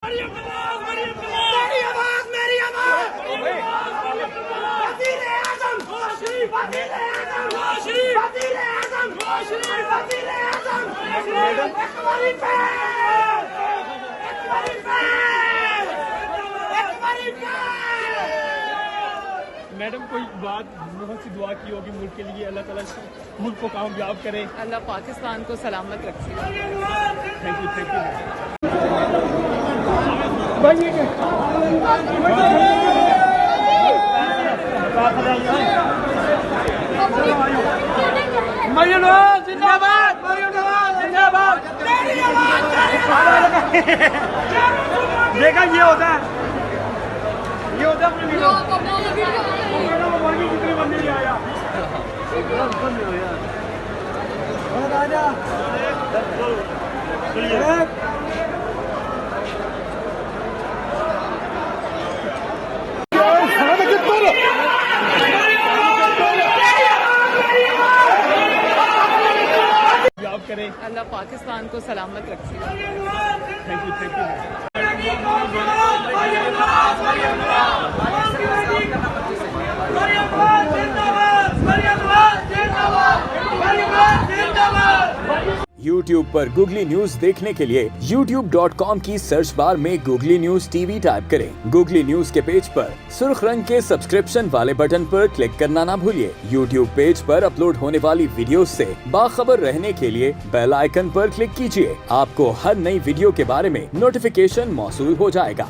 मेरी आवाज मेरी आवाज वज़ीर आज़म वज़ीर आज़म वज़ीर आज़म वज़ीर आज़म एक बारी मैडम कोई बात बहुत सी दुआ की होगी मुल्क के लिए, अल्लाह ताला मुल्क को कामयाब करे। अल्लाह पाकिस्तान को सलामत रखे। Thank you thank you. जिंदाबाद जिंदाबाद देखा ये होता है अपने वीडियो कितने बंदे नहीं आया करें। अल्लाह पाकिस्तान को सलामत रखे। Thank you thank you. YouTube पर गूगली न्यूज देखने के लिए youtube.com की सर्च बार में गूगली न्यूज टीवी टाइप करें। गूगली न्यूज के पेज पर सुर्ख रंग के सब्सक्रिप्शन वाले बटन पर क्लिक करना ना भूलिए। YouTube पेज पर अपलोड होने वाली वीडियोस से बाखबर रहने के लिए बेल आइकन पर क्लिक कीजिए। आपको हर नई वीडियो के बारे में नोटिफिकेशन मौसूल हो जाएगा।